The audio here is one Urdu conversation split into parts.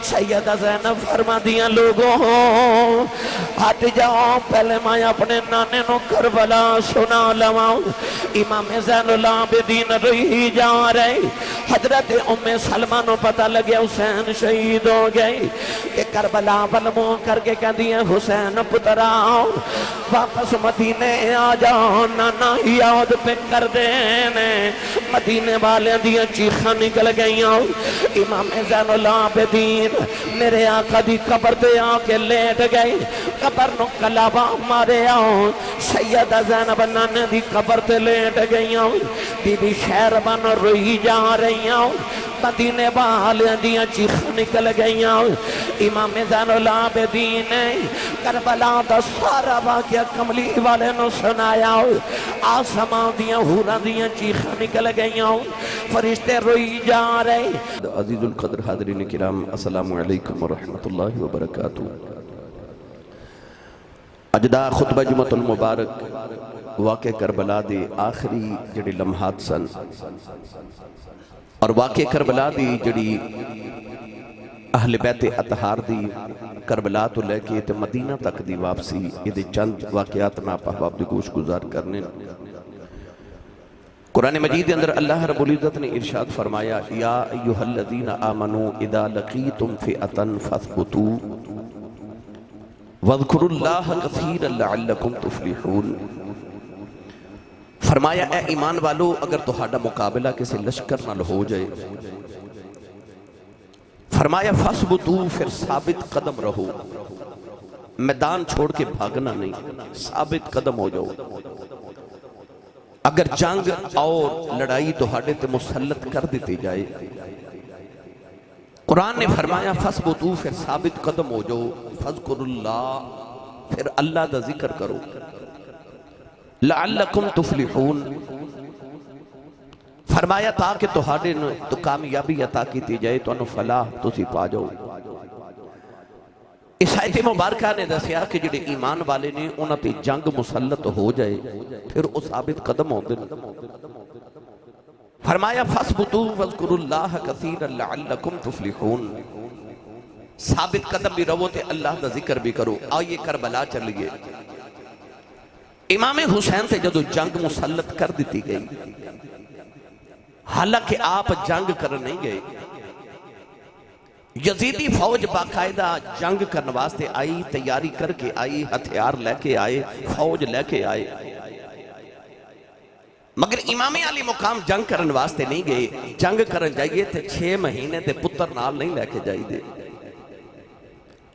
سیدہ زینب فرما دیا لوگوں ہٹ جاؤ پہلے میں اپنے نانے نو کربلا سنا لواؤں امام زین العابدین رہی جا رہے حضرت ام سلمہ نو پتہ لگیا حسین شہید ہو گئی کہ کربلا بلمو کر کے کہہ دیا حسین پتراؤ واپس مدینے آ جاؤ نانا یاد پہ کر دینے مدینے والے دیا چیخاں نکل گئیاں امام زین العابدین میرے آقا دی قبر دے آ کے لیٹ گئے قبر نو کلابا مارے آؤں سیدہ زینب نانے دی قبر تے لیٹ گئیاں بی بی شہربان روئی جا رہیاں مدینے والے دیا چیخ نکل گئیاں امام زین العابدین کربلا دا سارا واقعہ کملی والے نو سنایا آسمان دیا حورا دیا چیخ نکل گئیاں فرشتے روئی جا رہے عزیز القدر حاضرین کرام السلام علیکم ورحمت اللہ وبرکاتہ اجدا خطبہ جمعۃ المبارک واقع کربلا دے آخری جڑی لمحات سن اور واقع کربلا دی جڑی اہل بیت اطہار دی کربلا تو لے کے مدینہ تک دی واپسی یہ چند واقعات ناپ احباب دی گوش گزار کرنے قرآن مجید اندر اللہ رب العزت نے ارشاد فرمایا یا ایہا الذین آمنوا اذا لقیتم فئتا فاثبتوا وَاذْكُرُوا اللَّهَ كَثِيرًا لَعَلَّكُمْ تُفْلِحُونَ فرمایا اے ایمان والو اگر تہاڈا مقابلہ کسی لشکر نال ہو جائے فرمایا فَاثْبُتُوا پھر ثابت قدم رہو میدان چھوڑ کے بھاگنا نہیں ثابت قدم ہو جاؤ اگر جنگ اور لڑائی تہاڈے تے مسلط کر دیتی جائے قرآن نے فرمایا فَاثْبُتُوا پھر ثابت قدم ہو جاؤ فَاذْكُرُوا اللَّهَ پھر اللہ دا ذکر کرو لَعَلَّكُمْ تُفْلِحُونَ فرمایا تاکہ تہاڈے تو کامیابی عطا کی جائے تو انہوں فلاح تو سی پا جاؤ اس آیت مبارکہ نے دسیا کہ جڑے ایمان والے نے انہوں تے جنگ مسلط ہو جائے پھر اس ثابت قدم ہو دے فرمایا فَاثْبُتُوا وَاذْكُرُوا اللَّهَ كَثِيرًا لَعَلَّكُمْ تُفْلِحُونَ ثابت قدم بھی رہو تے اللہ دا ذکر بھی کرو آئیے کربلا چلیے امام حسین تے جدو جنگ مسلط کر دیتی گئی حالانکہ آپ جنگ کر نہیں گئے یزیدی فوج باقاعدہ جنگ کرنے واسطے آئی تیاری کر کے آئی ہتھیار لے کے آئے فوج لے کے آئے مگر امام علی مقام جنگ کرن واسطے نہیں گئے جنگ کرن جائیے تھے 6 مہینے تے پتر نال نہیں لے کے جائی دے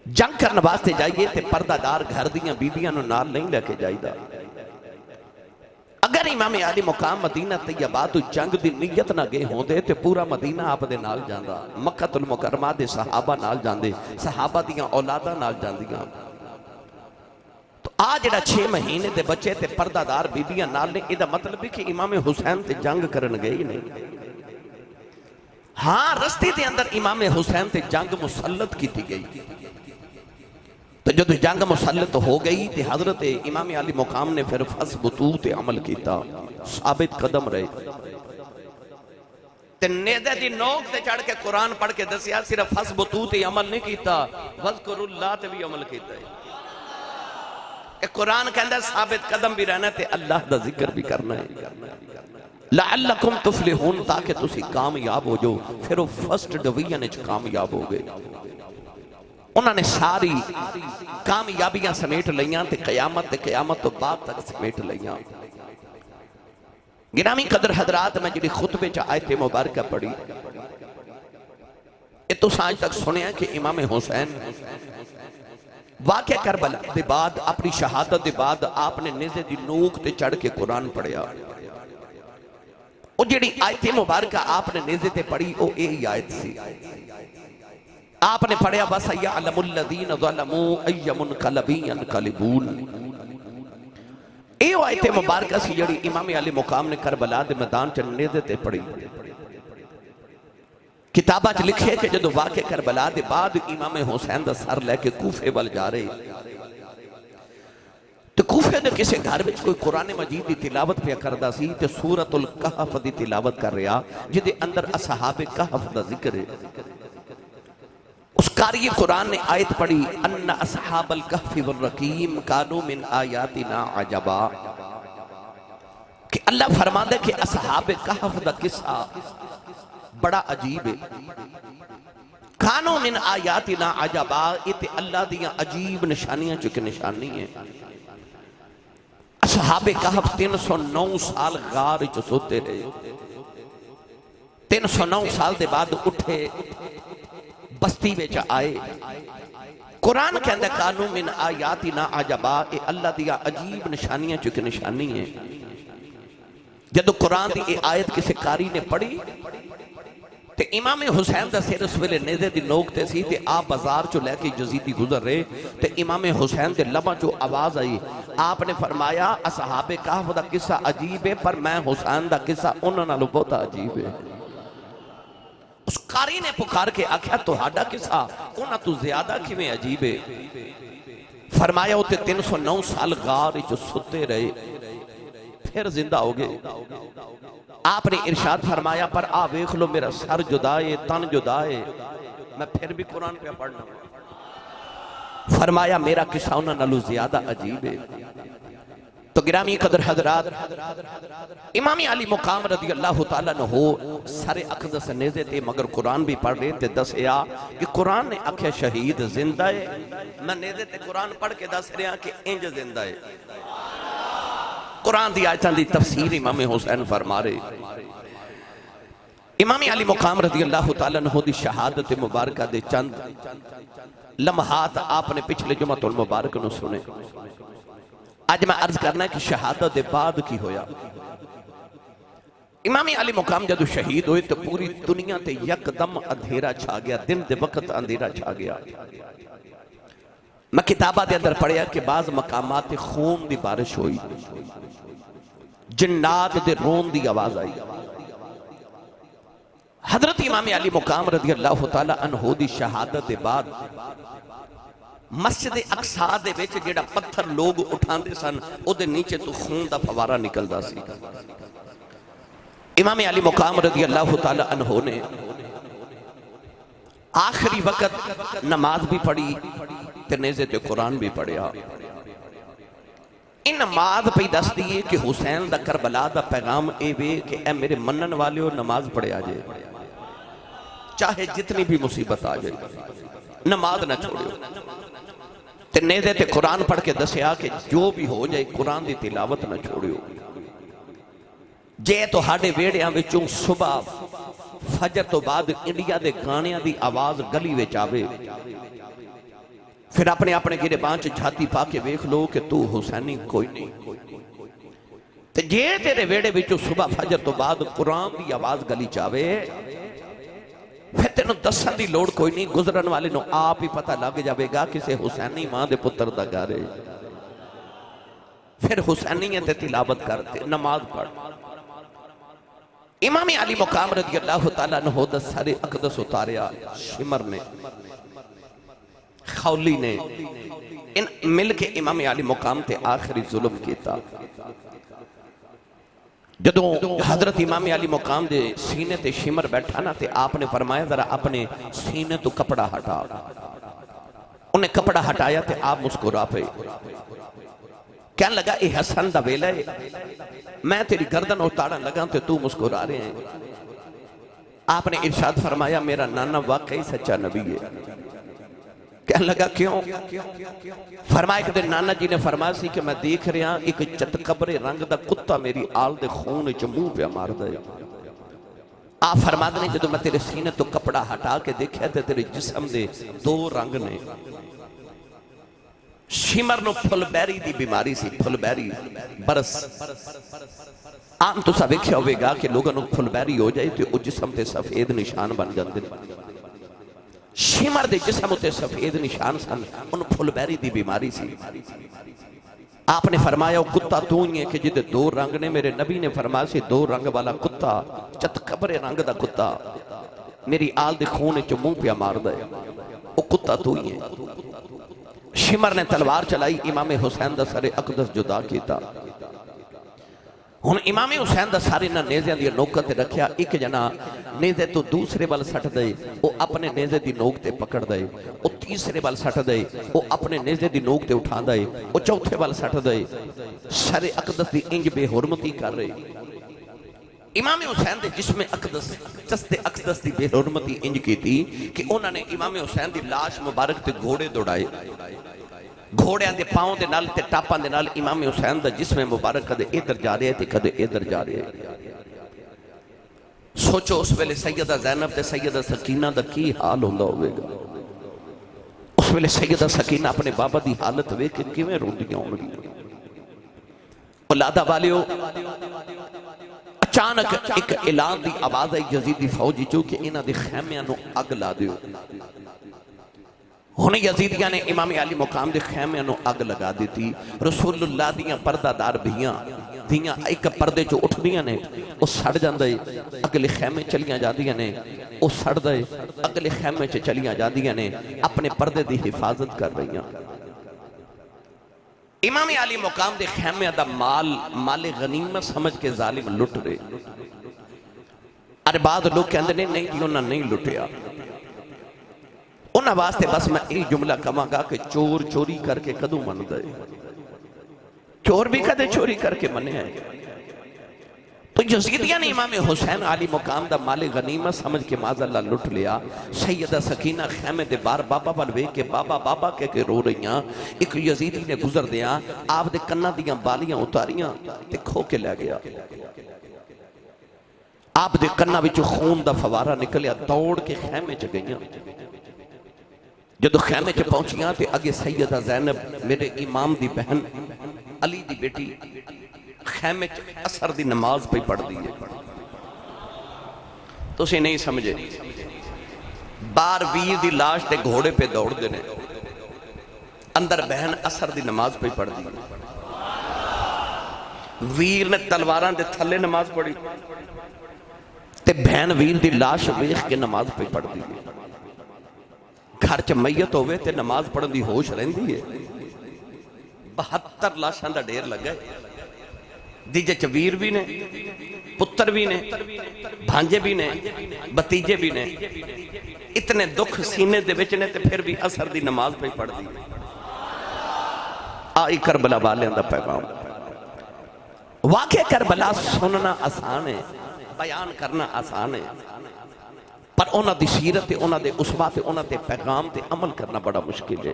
جنگ کرن واسطے جائیے تے پردہ دار گھر دیاں بیبیاں نو نال نہیں لے کے جائی دا اگر امام علی مقام مدینہ طیبہ تو جنگ دی نیت نہ گئے ہوں دے تے پورا مدینہ آپ دے نال جاندہ مکہ المکرمہ دے صحابہ نال جاندے صحابہ دیاں اولادہ نال جاندیاں تو آج جڑا 6 مہینے دے بچے تے پردہ دار بیبیاں نال نے ادھا مطلب ہے کہ امام حسین تے جنگ کرن گئی نہیں ہاں رستے دے اندر امام حسین تے جنگ مسلط کی تھی گئی تو جب جنگ مسلط ہو گئی تے حضرت امام علی مقام نے پھر فَاثْبُتُوا تے عمل کیتا ثابت قدم رہے تے نیدہ دی نوک تے چڑھ کے قرآن پڑھ کے دسیا صرف فَاثْبُتُوا تے عمل نہیں کیتا وَاذْكُرُوا اللَّهَ تے بھی عمل کیتا ہے کہ قرآن کہندہ ثابت قدم بھی رہنا تے اللہ دا ذکر بھی کرنا ہے لَعَلَّكُمْ تُفْلِحُونَ تاکہ تسی کامیاب ہو جو پھر وہ فرسٹ ڈویژن وچ کامیاب ہو گئے انہوں نے ساری کامیابیاں سمیٹ لیاں تے قیامت تو بعد تک سمیٹ لیاں گرامی قدر حضرات میں جڑی خطبے چاہ آیت مبارکہ پڑھی تو سانج تک سنیا کہ امام حسین واقع کربلا دے بعد اپنی شہادت دے بعد آپ نے نیزے دی نوک تے چڑھ کے قرآن پڑھیا وہ جڑی آیت مبارکہ آپ نے نیزے تے پڑھی وہ یہی آیت سی آپ نے پڑھیا وَسَيَعْلَمُ الَّذِينَ ظَلَمُوا أَيَّ مُنْقَلَبٍ يَنْقَلِبُونَ اے آیت مبارکہ سی جڑی امام علی مقام نے کربلا دے میدان چ نیزے تے پڑھی کتابہ چ لکھے کہ جدو واقع کربلا دے بعد امام حسین دا سر لے کے کوفے وال جا رہے تو کوفے دے کسے گھر وچ کوئی قرآن مجید دی تلاوت پہ کردہ سی تے سورۃ الکہف دی تلاوت کر رہا جدے اندر اصحاب کہف دا ذکر ہے اس قاری قرآن نے آیت پڑھی ان اصحاب الکہف والرقیم کانوا من آیاتنا عجبا، کہ اللہ فرماتا ہے کہ اصحاب کہف دا قصہ بڑا عجیب ہے. کانوا من آیاتنا عجبا، یہ تے اللہ دیاں عجیب نشانیاں چکے نشانی ہیں. اصحاب کہف 309 سال غار چ سوتے رہے، 309 سال دے بعد اٹھے، بستی وچ آئے. قرآن کہندا کانوا من آیاتنا عجبا، اے اللہ دیا عجیب نشانیاں چکے نشانی ہیں. جدو قرآن دی اے آیت کسی قاری نے پڑھی تے امام حسین دا سر اس ویلے نیزے دی نوک تے سی تے آپ بازار چو لے کے یزیدی گزر رہے تے امام حسین دے لباں چو آواز آئی. آپ نے فرمایا اصحاب کہف دا قصہ عجیب ہے پر میں حسین دا قصہ انہاں نالوں بہت عجیب ہے. اس قاری نے پکار کے آکھیا تہاڈا قصہ انہاں تو زیادہ کیویں عجیب ہے؟ فرمایا ہوتے 309 سال غار وچ ستے رہے پھر زندہ ہو گئے. آپ نے ارشاد فرمایا پر آ ویکھ لو میرا سر جدائے تن جدائے، میں پھر بھی قرآن پہ پڑھنا. فرمایا میرا قصہ انہاں نالوں زیادہ عجیب ہے. تو گرامی قدر حضرات، امام علی مقام رضی اللہ تعالیٰ نے ہو سارے اقدس نیزے تھے مگر قرآن بھی پڑھ رہے تھے. دسیا کہ قرآن نے آکھیا شہید زندہ ہے، میں نیزے تے قرآن پڑھ کے دس رہا کہ انج زندہ ہے. قرآن دی آیتاں دی تفسیر امام حسین فرما رہے. امام علی مقام رضی اللہ تعالیٰ عنہ دی شہادت مبارکہ دے چند لمحات آپ نے پچھلے جمعۃ المبارک نو سنے. آج میں عرض کرنا ہے کہ شہادت دے بعد کی ہویا. امام علی مقام جدو شہید ہوئے تو پوری دنیا تے یک دم اندھیرا چھا گیا، دن دے وقت اندھیرا چھا گیا. میں کتابہ دے اندر پڑھیا کہ بعض مقامات خون دی بارش ہوئی، جنات دے رون دی آواز آئی. حضرت امام علی مقام رضی اللہ تعالیٰ عنہ دی شہادت دے بعد مسجد اقصی دے وچ جڑا پتھر لوگ اٹھاندے سن او دے نیچے تو خون دا فوارہ نکلدا سی. امام علی مقام رضی اللہ تعالیٰ عنہ نے آخری وقت نماز بھی پڑھی تے نیزے تے قرآن بھی پڑھیا. ان نماز پہ دس دیئے کہ حسین دا کربلا دا پیغام اے وے کہ اے میرے منن والے ہو نماز پڑھے آجے، چاہے جتنی بھی مصیبت آجے نماز نہ چھوڑے. تے نیزے تے قرآن پڑھ کے دسیا کہ جو بھی ہو جائے قرآن دی تلاوت نہ چھوڑے. جے تو ہاڑے ویڑیاں وچوں صبح فجر تو بعد انڈیا دے گانیاں دی آواز گلی وچ آوے، پھر اپنے اپنے گرے بانچ جھاتی پا کے ویکھ لو کہ تو حسینی کوئی نہیں. تے جے تیرے ویڑے وچوں صبح فجر تو بعد قرآن دی آواز گلی چاوے، پھر تینوں دسن دی لوڑ کوئی نہیں، گزرن والے نو آپ ہی پتہ لگ جاوے گا کسے حسینی ماں دے پتر دا گارے. پھر حسینیت تے تلاوت کرتے، نماز پڑھ. امام علی مقام رضی اللہ تعالیٰ عنہ دا سارے اقدس اتاریا. شمر نے، خولی نے ان مل کے امام علی مقام تے آخری ظلم کیتا. جدوں حضرت امام علی مقام دے سینے تے شمر بیٹھا نا تے آپ نے فرمایا ذرا اپنے سینے تو کپڑا ہٹا. انہیں کپڑا ہٹایا تے آپ مسکرا پہ. کہنے لگا اے حسن دا ویلا ہے، میں تیری گردن اتارا لگا تے تو مسکرا رہے ہیں. آپ نے ارشاد فرمایا میرا نانا واقعی سچا نبی ہے. کہنے لگا کیوں؟ فرمایا کہ نانا جی نے فرمایا سی کہ میں دیکھ رہا ایک چتکبرے رنگ دا کتا میری آل دے خون چمو پہ مار دے. آپ فرما دے جدو میں تیرے سینے تو کپڑا ہٹا کے دیکھا تے تیرے جسم دے دو رنگ نے. شمر نو پھل بیری دی بیماری سی، پھل بیری برس. عام تو سا ویکھیا ہوئے گا کہ لوگوں نو پھل بیری ہو جائے تو جسم تے سفید نشان بن جاندے. شمر دے جسم تے سفید نشان سن، ان پھل بیری دی بیماری سی. آپ نے فرمایا کتا تو ہی ہے کہ جدے دو رنگ نے. میرے نبی نے فرمایا سی دو رنگ والا کتا، چتکبرے رنگ دا کتا میری آل دے خون چ منہ پہ مار دے، وہ کتا تو ہی ہے. شمر نے تلوار چلائی، امام حسین دا سر اقدس جدا کیتا. ہن امام حسین دا سارے نہ نیزیاں دی نوک تے رکھیا، ایک جنا نیزے تو دوسرے وال سٹ دے، او اپنے نیزے دی نوک تے پکڑ دے، او تیسرے وال سٹ دے، او اپنے نیزے دی نوک تے اٹھا دے، او چوتھے وال سٹ دے، سر اقدس دی انج بے حرمتی کر رہے۔ امام حسین دے جسم اقدس چست اقدس دی بے حرمتی انج کی تھی کہ انہوں نے امام حسین دی لاش مبارک تے گھوڑے دوڑائے، گھوڑیاں دے پاؤں دے نال تے ٹاپاں دے نال امام حسین دا جسم مبارک کدے ادھر جا رہے تے کدے ادھر جا رہے۔ سوچو اس ویلے سیدہ زینب تے سیدہ سکینہ دا کی حال ہوندا ہوئے گا۔ اس ویلے سیدہ سکینہ اپنے بابا دی حالت وے کہ کیویں روندیاں ہونگیاں۔ اولادہ والیو، اچانک ایک اعلان دی آواز آئی یزیدی فوجی چو کہ انہاں دے خیمیاں نو اگ لا دیو۔ ہونے یزیدیاں نے امام علی مقام دے خیمیاں نو اگ لگا دیتی۔ رسول اللہ دیاں پردہ دار بھیاں دیاں ایک پردے جو اٹھ دیاں نے وہ سڑ جاندے، اگلے خیمے چلیاں جاندیاں نے وہ سڑ دے، اگلے خیمے چلیاں جاندیاں نے اپنے پردے دی حفاظت کر رہیاں۔ امام علی مقام دے خیمے دا مال غنیمت سمجھ کے ظالم لٹ رہے۔ ارے بعد لوگ کہندے نہیں جی انہاں نہیں لٹیا۔ انہاں واسطے بس میں ایک جملہ کہاں گا کہ چور چوری کر کے کدوں من دے، چور بھی کدے چوری کر کے منے ہیں۔ تو یزیدیاں نے امام حسین علی مقام دا مال غنیمت سمجھ کے معاذ اللہ لٹ لیا۔ سیدہ سکینہ خیمے دے بار بابا بلوے کے بابا بابا کہہ کے رو رہیاں۔ ایک یزیدی نے گزر دیا، آپ دے کنہ دیاں بالیاں اتاریاں تے کھو کے لے گیا۔ آپ دے کنہ وچ خون دا فوارہ نکلیا، دوڑ کے خیمے چ گئیاں۔ جدو خیمے چ پہنچیاں تے اگے سیدہ زینب میرے امام دی بہن علی دی بیٹی خیمے چ اثر دی نماز پہ پڑھ دیئے۔ تو اسے نہیں سمجھے، بار ویر دی لاش تے گھوڑے پہ دوڑ دینے، اندر بہن اثر دی نماز پہ پڑھ دیئے۔ ویر نے تلواران دے تھلے نماز پڑھی تے بہن ویر دی لاش ویخ کے نماز پہ پڑھ دیئے۔ گھر چ میت ہوئے تے نماز پڑھن دی ہوش رہندی ہے۔ 72 لاشاں دا ڈھیر لگا ہے، دیجے چ ویر بھی نے، پتر بھی نے، بھانجے بھی نے، بتیجے بھی نے، اتنے دکھ سینے دے وچ نے تے پھر بھی اثر دی نماز پہ پڑھ دی۔ آئی کربلا والیاں دا پیغام۔ واقع کربلا سننا آسان ہے، بیان کرنا آسان ہے، پر انہاں دی سیرت تے انہاں دے اسوات تے انہاں دے پیغام تے عمل کرنا بڑا مشکل ہے۔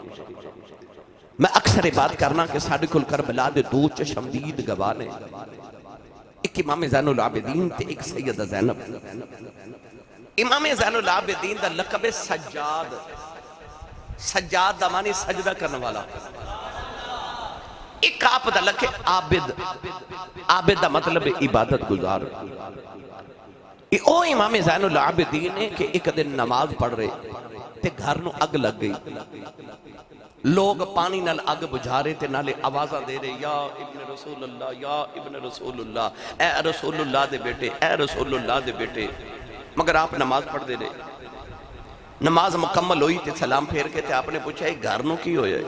میں اکثر بات کرنا کہ ساڈے کول کربلا دے دو چشمدید گواہ نے، ایک امام زین العابدین تے ایک سیدہ زینب۔ امام زین العابدین دا لقب سجاد، سجاد دا معنی سجدہ کرنے والا، ایک آپ دا لقب عابد، عابد دا مطلب عبادت گزار۔ او امام زین العابدین نے کہ ایک دن نماز پڑھ رہے تے گھر نو اگ لگ گئی، لوگ پانی نال اگ بجھا رہے تے نالے آوازاں دے رہے، یا ابن رسول اللہ، یا ابن رسول اللہ، اے رسول اللہ دے بیٹے، اے رسول اللہ دے بیٹے، مگر آپ نماز پڑھ دے رہے۔ نماز مکمل ہوئی تے سلام پھیر کے تے آپ نے پوچھا ہے گھر نو کی ہویا ہے؟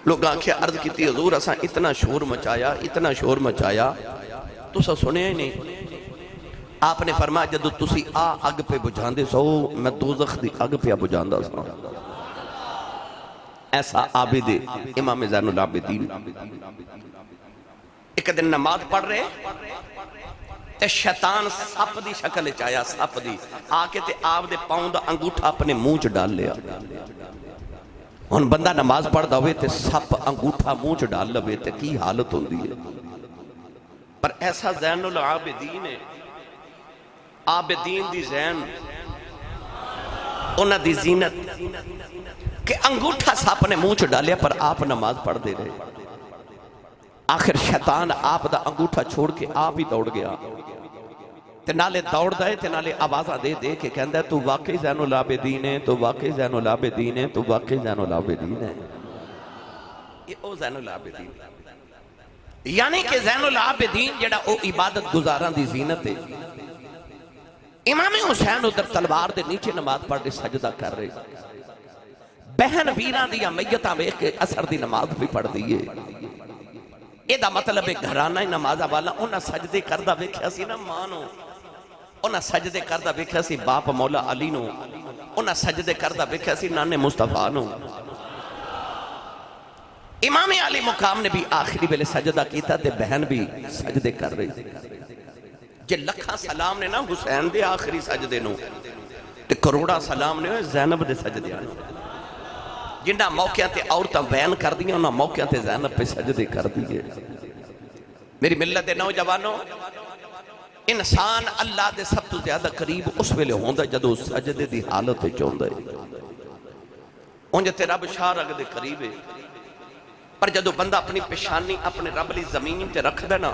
لوگ آنکھیں عرض کی تھی حضور اساں اتنا شور مچایا، اتنا شور مچایا تو سا سنے ہی نہیں۔ آپ نے فرمایا جدو تسی اگ پہ بجھاندے سو میں دوزخ دی اگ پہ بجھاندہ سو۔ ایسا عابد امام زین العابدین۔ ایک دن نماز پڑھ رہے تے شیطان سپ دی شکل چایا، سپ دی آکے تے آپ دے پاؤں دا انگوٹھا اپنے منہ چ ڈال لیا۔ ہن بندہ نماز پڑھ دا ہوئے تے سپ انگوٹھا منہ چ ڈال لوے تے کی حالت ہوندی ہے۔ پر ایسا زین العابدین ہے، عابدین دی زین، انہاں دی زینت کہ انگوٹھا سپ نے منہ چ ڈالیا پر آپ نماز پڑھ دے رہے۔ آخر شیطان آپ دا انگوٹھا چھوڑ کے آپ ہی دوڑ گیا تے نالے دوڑ دائے تے نالے آوازہ دے دے کے کہندہ ہے تو واقعی زین العابدین ہے، تو واقعی زین العابدین ہے، تو واقعی زین العابدین ہے۔ یہ او زین العابدین، یعنی کہ زین العابدین جڑا او عبادت گزاران دی زینت ہے۔ امام حسین ادھر تلوار دے نیچے نماز پڑھ کے سجدہ کر رہے، بہن ویران دیا میتاں ویکھ کے اثر دی نماز بھی پڑھ دیئے۔ یہ دا مطلب ہے گھرانہ نمازہ والا انہاں سجدے کردہ ویکھیا سی نا ماں نو، انہاں سجدے کردہ ویکھیا سی باپ مولا علی نو، انہاں سجدے کردہ ویکھیا سی نانے مصطفیٰ نو۔ امام علی مقام نے بھی آخری ویلے سجدہ کیتا تے بہن بھی سجدے کر رہی جے لکھاں سلام نے نا حسین دے آخری سجدے نو تے کروڑا سلام نے زینب دے سجدے آنو، جنہاں موقعہ تے عورتاں بیان کر دیا انہاں موقعہ تے زینب پہ سجدے کر دیئے۔ میری ملت نوجوانوں، انسان اللہ دے سب تو زیادہ قریب اس ویلے ہوندہ جدو سجدے دی حالت چوندہ ہے، انجھے تے رب شاہ رگ دے قریب ہے، پر جدو بندہ اپنی پیشانی اپنے رب لی زمین تے رکھ دینا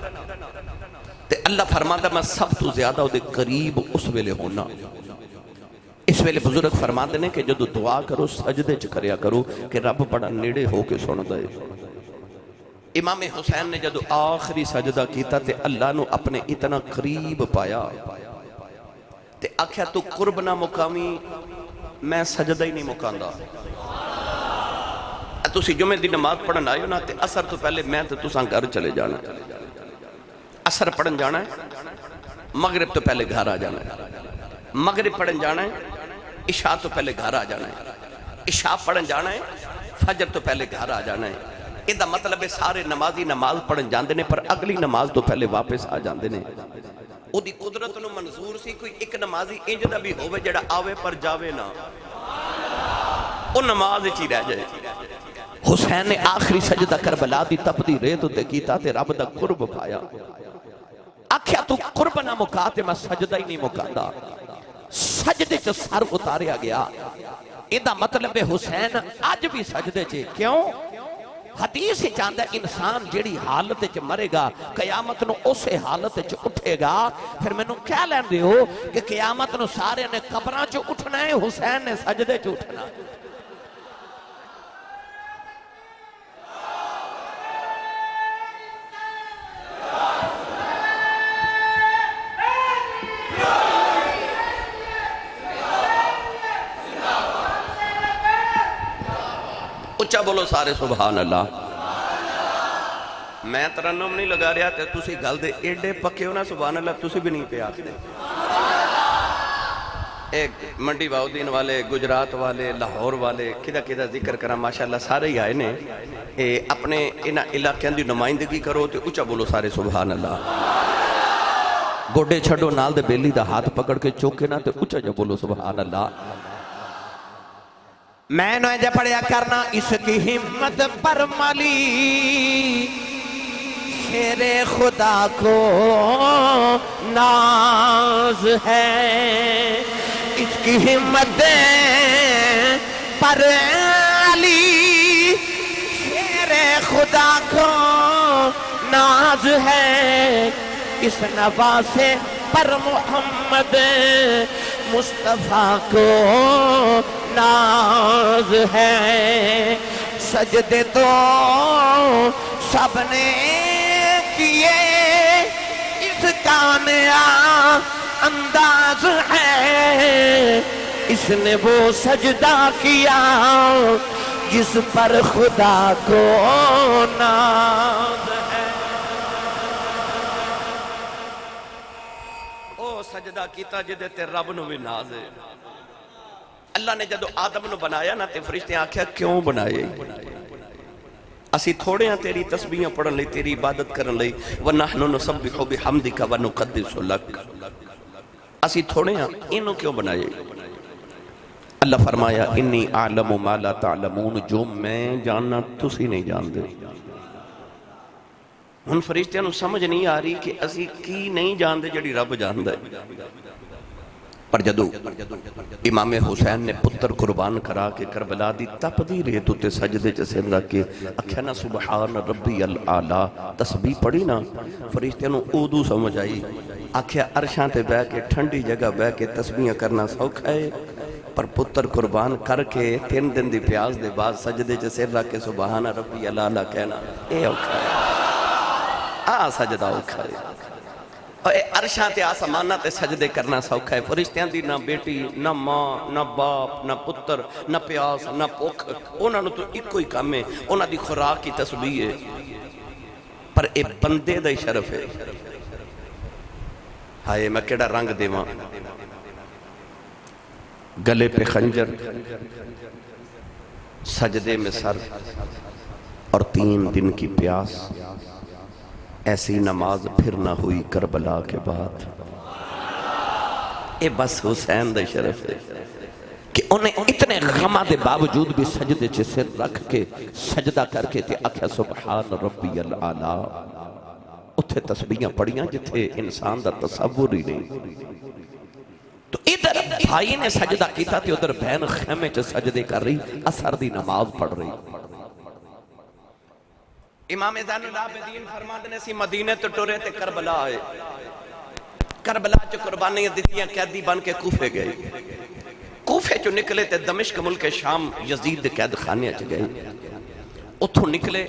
تے اللہ فرماتا میں سب تو زیادہ دے قریب اس ویلے ہونا۔ اس ویلے بزرگ فرماتے ہیں کہ جدو دعا کرو سجدے چکریا کرو کہ رب بڑا نیڑے ہو کے سن دے۔ امام حسین نے جدو آخری سجدہ کیتا تے اللہ نو اپنے اتنا قریب پایا تے آکھیا تو قرب نہ مقامی میں سجدہ ہی نہیں مقاندہ۔ تسی جمعے دی نماز پڑھن آئے ہو نا تے اثر تو پہلے میں تے تساں گھر چلے جانا، اثر پڑھن جانا ہے، مغرب تو پہلے گھر آ جانا ہے، مغرب پڑھن جانا ہے، عشاء تو پہلے گھر آ جانا ہے، عشاء پڑھن جانا ہے، فجر تو پہلے گھر آ جانا ہے۔ یہ دا مطلب ہے سارے نمازی نماز پڑھن جاندے نے پر اگلی نماز تو پہلے واپس آ جاندے نے۔ او دی قدرت نو منظور سی کوئی ایک نمازی انج دا بھی ہوئے جڑا آوے پر جاوے نا، او نماز چی رہ جائے۔ حسین نے آخری سجدہ کربلا دی تپدی ریت تے کیتا تے رب دا قرب پایا۔ آکھیا تو قرب نہ مکاتے میں سجدہ ہی نہیں مکاندہ، سجدے چ سر اتاریا گیا۔ ایدہ مطلب حسین آج بھی سجدے چے، کیوں؟ حدیث چاندہ انسان جیڑی حالت چ مرے گا قیامت نو اسے حالت چ اٹھے گا۔ پھر میں نو کیا لین دے ہو کہ قیامت نو سارے نے قبران چ اٹھنا ہے، حسین نے سجدے چ اٹھنا ہے۔ اچھا بولو سارے سبحان اللہ۔ میں ترنم نہیں لگا رہا تے تسی گل دے ایڈے پکے ہو نا سبحان اللہ تسی بھی نہیں پہ آتے۔ ایک منڈی باؤدین والے، گجرات والے، لاہور والے، کدہ ذکر کرا ماشاءاللہ سارے ہی آئے نے۔ اپنے انہاں علاقے دی نمائندگی کرو تے اچھا بولو سارے سبحان اللہ۔ گوڑے چھڑو نال دے بیلی دا ہاتھ پکڑ کے چوکے نا تے اچھا جو بولو سبحان اللہ۔ میں نے جب پڑھیا کرنا اس کی ہمت پر ملی، شیر خدا کو ناز ہے، اس کی ہمت پر علی، شیر خدا کو ناز ہے، اس نواسے پر محمد مصطفیٰ کو ناز ہے۔ سجدے تو سب نے کیے، اس کا نیا انداز ہے، اس نے وہ سجدہ کیا جس پر خدا کو ناز ہے۔ او سجدہ کیتا جدے تے رب نو بھی ناز ہے۔ اللہ نے جدو آدم نو بنایا نا تے فرشتے آکھیا کیوں بنائے؟ اسی تھوڑے ہیں تیری تسبیحیں پڑھن لئی، تیری عبادت کرن لئی، وَنَحْنُ نُسَبِّحُ بِحَمْدِكَ وَنُقَدِّسُ لَكَ، اسی تھوڑے ہیں انہوں کیوں بنائے؟ اللہ فرمایا انی اعلم ما لا تعلمون، جو میں جاننا تسی نہیں جان دے۔ ان فرشتیاں نو سمجھ نہیں آ رہی کہ اسی کی نہیں جان دے جڑی رب جان دے۔ پر جدو امام حسین نے پتر قربان کرا کے کربلا دی تپدی ریتو تے سجدے چ سر رکھ کے آکھیا نا سبحان ربی الاعلیٰ تسبیح پڑھی نا، فرشتے نو اردو سمجھ آئی۔ آکھیا عرشاں تے بہ کے ٹھنڈی جگہ بہ کے تسبیحاں کرنا سوکھا ہے، پر پتر قربان کر کے 3 دن دی پیاس دے بعد سجدے چ سر رکھ کے سبحان ربی الاعلیٰ کہنا اے اوکھا ہے، سجدہ اوکھا ہے۔ عرشاں تے آسمانہ تے سجدے کرنا سوکھا ہے۔ فرشتیاں دی نہ بیٹی، نہ ماں، نہ باپ، نہ پتر، نہ پیاس، نہ پوکھ، انہاں نو تو ایک کوئی کام ہے، انہاں دی خوراک کی تسبیح ہے۔ پر اے بندے دا شرف ہے. ہائے میں کیڑا رنگ دیواں، گلے پہ خنجر، سجدے میں سر اور 3 دن کی پیاس. ایسی نماز پھر نہ ہوئی کربلا کے بعد. اے بس حسین دا شرف ہے کہ انہیں اتنے غمہ دے باوجود بھی سجدے چے سر رکھ کے سجدہ کر کے تے آکھیا سبحان ربی العالی. اتھے تسبیحاں پڑھیاں جتھے انسان دا تصور ہی نہیں. تو ادھر بھائی نے سجدہ کیتا تے ادھر بہن خیمے چے سجدے کر رہی، اثر دی نماز پڑھ رہی. امام زین العابدین فرماندے نے سی مدینے تو ٹرے تے کربلا آئے. کربلا چ قربانیاں دتیاں، قیدی بن کے کوفے گئے. کوفے چو نکلے تے دمشق ملک شام یزید قید خانے چ گئے. اتھوں نکلے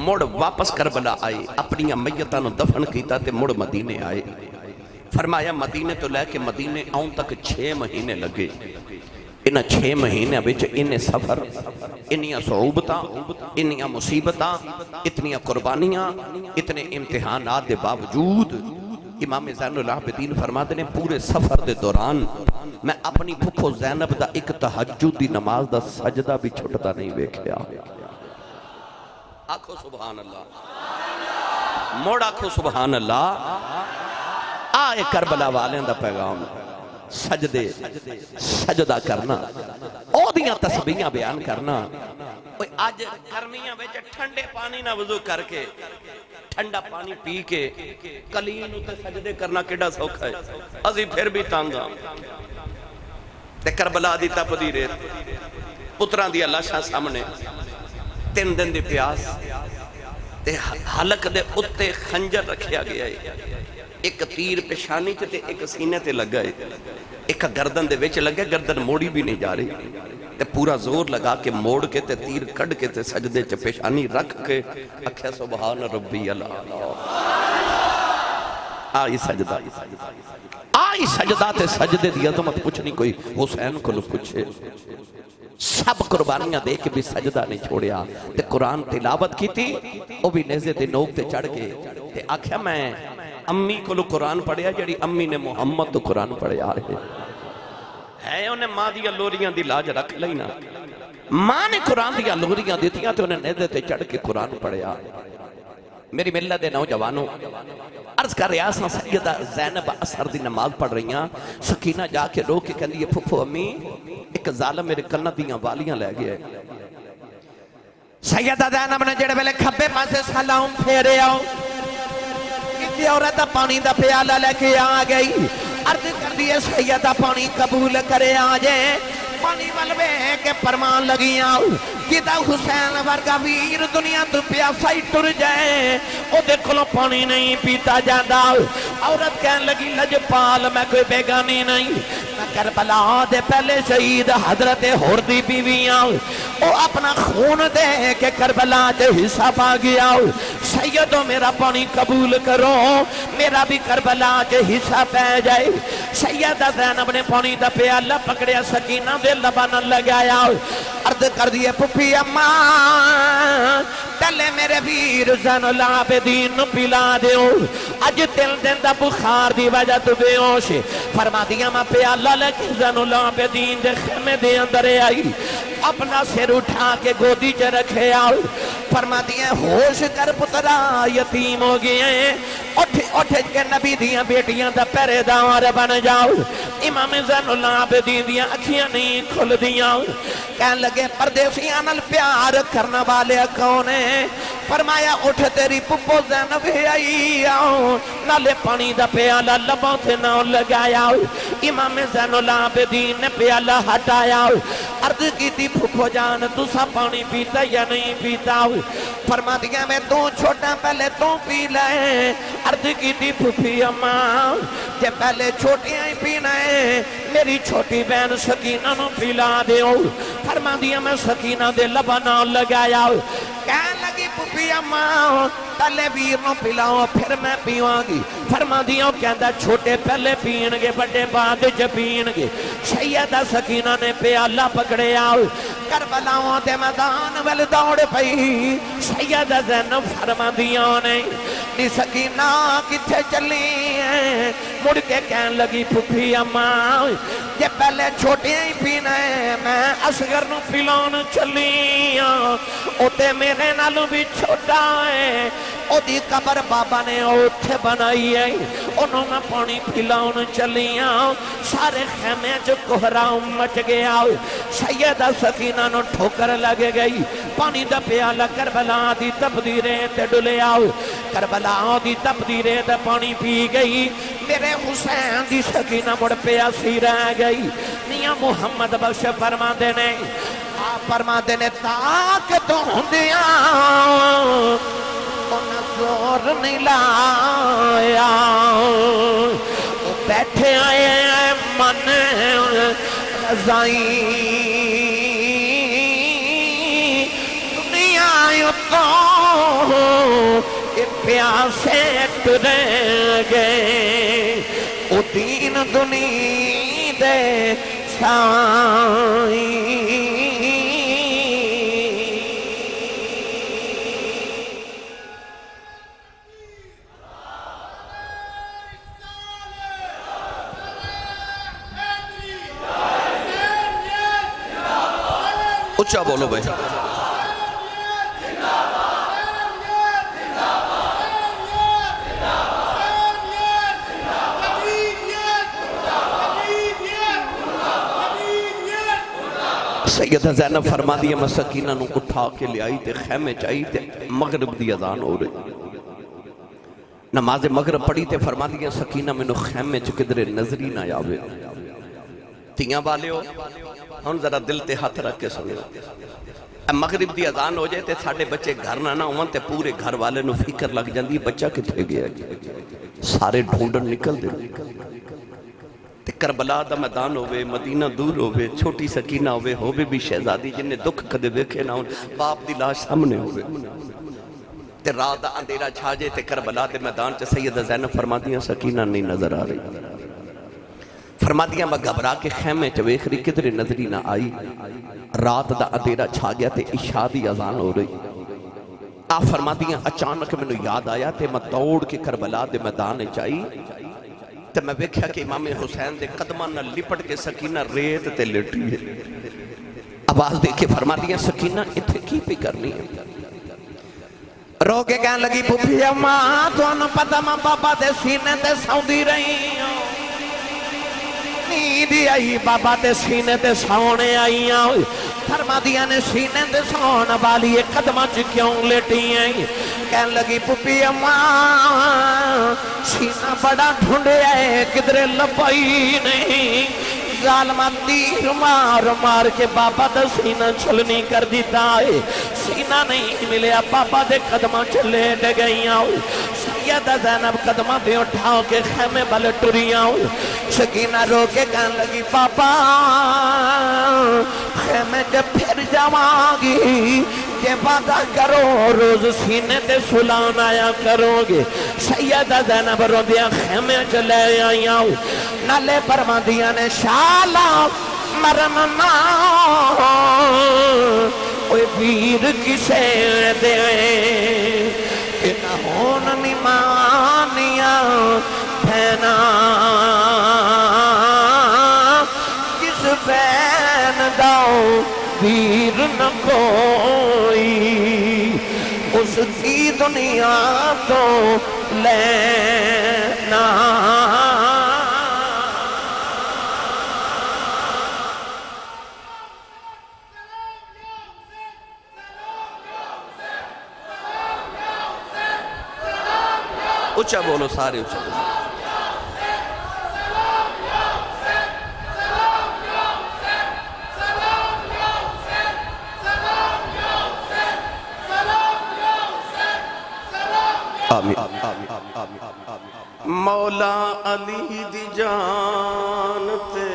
مڑ واپس کربلا آئے، اپنی میتاں نو دفن کیتا تے مڑ مدینے آئے. فرمایا مدینے تو لے کے مدینے آؤں تک 6 مہینے لگے. انہاں 6 مہینے بچ انہیں سفر، انہیاں صعوبتاں، انہیاں مصیبتاں، اتنیاں قربانیاں، اتنے امتحانات دے باوجود امام زین العابدین فرماتے نے پورے سفر دے دوران میں اپنی پھپھو زینب دا ایک تہجد دی نماز دا سجدہ بھی چھٹتا نہیں ویکھیا. آکھو سبحان اللہ، موڑ آکھو سبحان اللہ. آئے کربلا والیں دا پیغام، سجدے سجدہ کرنا، او دیاں تسبیحاں بیان کرنا. آج گرمیاں بیچے ٹھنڈے پانی نہ وضو کر کے ٹھنڈا پانی پی کے کلین تے سجدے کرنا کیڑا سوکھا ہے. ازی پھر بھی تانگا تے کربلا دی تپ دی ریت، پتراں دی لاشاں سامنے، 3 دن دی پیاس تے حلق دے اتے خنجر رکھیا گیا ہے. ایک تیر پیشانی تے ایک سینے تے لگا ہے، ایک گردن دے وچ لگا، گردن موڑی بھی نہیں جا رہی. تے پورا زور لگا کے موڑ کے تے تیر کڑ کے تے سجدے چ پیشانی رکھ کے اکھیا سبحان ربی العالی. آئی سجدہ، آئی سجدہ تے سجدے دی عظمت پوچھنی کوئی حسین کو پوچھے. سب قربانیاں دے کے بھی سجدہ نہیں چھوڑیا. تے قرآن تلاوت کی تھی، وہ بھی نیزے دے نوک تے چڑھ کے تے آکھیا میں امی کو قرآن پڑھیا جڑی امی نے محمد تو قرآن پڑھیا ہے. انہیں ماں دیا لوریاں دی لاج رکھ لینا. ماں نے قرآن دیا لوریاں دیتیاں تو انہیں نیزے تے چڑھ کے قرآن پڑھیا. میری ملت دے نوجوانوں عرض کر ریاستاں سیدہ زینب اثر دی نماز پڑھ رہیاں. سکینہ جا کے رو کے کہندی ہے پھپھو امی ایک ظالم میرے کنہ دیاں والیاں لے گئے. سیدہ زینب نے جڑے ویلے کھبے پاسے سلام پھیرے آؤ، کسی عورت پانی دا پیالہ لے کے آ گئی. عرض کر دیئے سیدہ پانی قبول کرے آجے. پانی والوے کے پرمان لگی آؤ، کتا حسین ورگا ویر دنیا تو پیاسا ہی ٹر جائے، او دیکھو لو پانی نہیں پیتا جاندہ. عورت کہنے لگی لجپال میں کوئی بیگانی نہیں، میں کربلا دے پہلے شہید حضرت حردی بیویاں، او اپنا خون دے کے کربلا دے حصہ پا گیا. سیدو میرا پانی قبول کرو، میرا بھی کربلا دے حصہ پہ جائے. سیدہ زینب نے پانی دا پیالہ پکڑیا، سکینہ دے لبانہ لگایا. عرض کر دیئے پپی اماں پہلے میرے ویر زین العابدین پلا دیو، اج 3 دن دا بخار دی وجہ تو بے ہوش. فرما دیا میں پیالہ لے کے زین العابدین دے خیمے دے اندر آئی، اپنا سر اٹھا کے گودی چ رکھے آؤ. فرما دیا ہوش کر پترا یتیم ہو گئے، اٹھ کے نبی دیاں بیٹیاں دا پہرے دار بن جاؤ. امام زین العابدین دیاں اکھیاں نہیں کھل دیاں. کہنے لگے پردیسیاں نال پیار کرنا والے کون ہیں؟ فرمایا اٹھ تیری پپو زینب آئی آؤ، نالے پانی دا پیالہ لبوں سے نہ لگایا. امام زین العابدین نے پیالہ ہٹایا. عرض کی تھی پھپو جان تو سا پانی پیتا یا نہیں پیتا؟ فرما دیا میں تو چھوٹا پہلے تو پی لائے. عرض کی تھی پھپی اماں جے پہلے چھوٹیاں ہی پینا ہے، میری چھوٹی بہن سکینہ نو پلا دیو. فرما دیا میں سکینہ دے لبانہ لگایا. کہنے لگی پھپی اماں پہلے ویر نو پلاؤ پھر میں پیواں گی. فرما دیا کہندا چھوٹے پہلے پین گے بڑے بعد چ پین گے. سیدہ سکینہ نے پیالہ پکڑے آؤ. کربلا دے میدان ول دوڑ پئی سیدہ زینب فرماندیاں نے نی سکینہ کتھے چلی ہے مڑ کے کہن لگی پھپھی اماں یہ پہلے چھوٹیاں ہی پینا ہے میں اصغر نو پھلان چلی ہاں اوتے میرے نالوں بھی چھوٹا ہے او دی قبر بابا نے اوتھے بنائی ہے انہوں میں پانی پھلان چلی ہاں سارے خیمے جو کوہرام مچ گیا سیدہ سکینہ نو ٹھوکر لگے گئی پانی دا پیالہ کربلا دی تبدیرے تے ڈلے آؤ کربلا دی تبدیرے تے پانی پی گئی میرے حسین دی سکینہ مڑ پیاسی رہ گئی میاں محمد بخش فرما دینے آپ فرما دینے تاک تو ہندیاں انہیں زور نہیں لایا وہ بیٹھے آئے من رضائی دنیا تو پیاسے ٹرے گئے او دین دنی دے سائی اچھا بولو بھائی سیدہ زینب فرما دیا میں سکینہ نو اٹھا کے لے آئی تے خیمے چاہی تے مغرب دی اذان ہو رہی نماز مغرب پڑھی تے فرما دیا سکینہ میں نو خیمے چکدرے نظری نہ آوے تیاں بالے ہو ہم ذرا دل تے ہاتھ رکھ کے سنو مغرب دی اذان ہو جائے تے ساڑھے بچے گھر نہ ہوں تے پورے گھر والے نو فکر لگ جاندی بچہ کتھے گیا سارے ڈھونڈن نکل دے تے کربلا دا میدان ہوئے مدینہ دور ہوئے چھوٹی سکینہ ہوئے بھی شہزادی جن نے دکھ کدے ویکھے نہ ہوں باپ دی لاش سامنے ہوئے تے رات دا اندھیرا چھا جائے تے کربلا دے میدان چے سیدہ زینب فرما دیا سکینہ نہیں نظر آ رہی فرما دیا میں گھبرا کے خیمے چے ویکھ رہی کدھر نظری نہ آئی رات دا اندھیرا چھا گیا تے عشاء دی اذان ہو رہی آپ فرما دیا اچانک میں نے یاد آیا تے میں دوڑ کے کربلا دے میدان چائی تے میں ویکھیا کہ امام حسین دے قدمہ نہ لپٹ کے سکینہ ریت تے لیٹی ہے آواز دے کے فرما دیا سکینہ اتھے کی پی کرنی ہے رو کے کہنے لگی پھوپھی اماں تو انہوں پتہ ماں بابا دے سینے تے سوندی رہی ہوں نیدی آئی بابا تے سینے تے سونے آئی ہوں فرما دیا نے سینے تے سون والی قدمہ چ کیوں لیٹی ہیں کہنے لگی پھوپھی اماں سینہ بڑا ڈھونڈے ہے کدھرے لبائی نہیں ظالمہ تیر مار مار کے بابا دا سینہ چھلنی کر دیتا ہے سینہ نہیں ملیا بابا دے قدمہ چلے ڈے گئی آؤ سیدہ زینب قدمہ پہ اٹھاؤ کے خیمے بلے ٹری آؤ سکینہ رو کے کہنے لگی پاپا خیمے جب پھر جاواں کہ وعدہ کرو روز سینے تے سلان آیا کرو گے سیدہ زینب رو دیا خیمے چلے آئی آؤ نالے پرماندیاں نے شالا مرمنا اوہ ویر کسے دے کہ نہ ہون نمانیاں بھینا کس بین داؤ ویر نہ کوئی اس کی دنیا تو لینا اچھا بولو سارے اچھا بولو مولا علی دی جان تے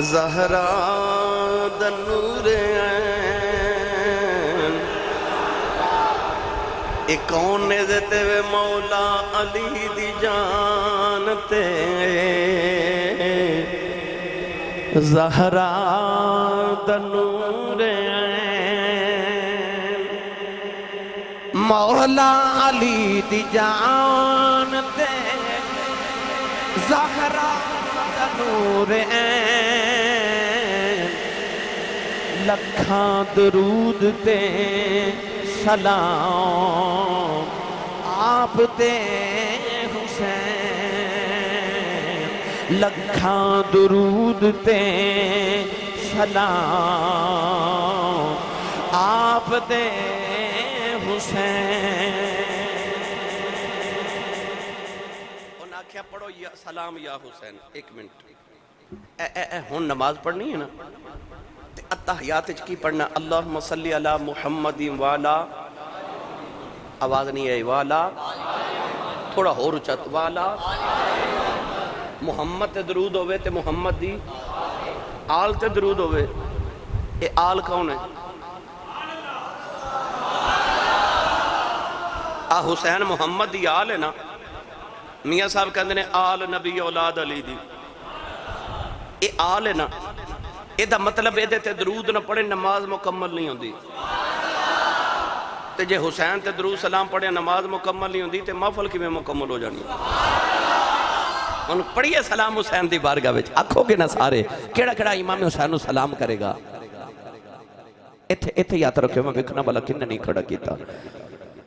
زہرا دا نور عین اے کون دیتے وے مولا علی دی جان تے زہرا دا نور عین مولا علی دی جان تے زہرا دا نور عین لکھاں درود تے سلام آپ تے حسین لکھاں درود تے سلام آپ تے حسین انہاں کیا پڑھو یا سلام یا حسین ایک منٹ ہون نماز پڑھنی ہے نا اتحیات کی پڑھنا اللہم صلی علی محمد والا آواز نہیں ہے والا تھوڑا ہو رچت والا محمد تے درود ہوئے تے محمد دی آل تے درود ہوئے اے آل کون ہے حسین محمد دی آل ہے نا میاں صاحب کہندے نے آل نبی اولاد علی دی اے آل ہے نا اے دا مطلب اے دے تے درود نہ پڑھے نماز مکمل نہیں ہوندی تے جے حسین تے درود سلام پڑھے نماز مکمل نہیں ہوندی تے محفل کی میں مکمل ہو جانی ان پڑھیے سلام حسین دی بارگاہ وچ آکھو گے نا سارے کیڑا کیڑا امام حسین نو سلام کرے گا ایتھے یاد رکھو میں ویکھنا والا کن نہیں کھڑا کیتا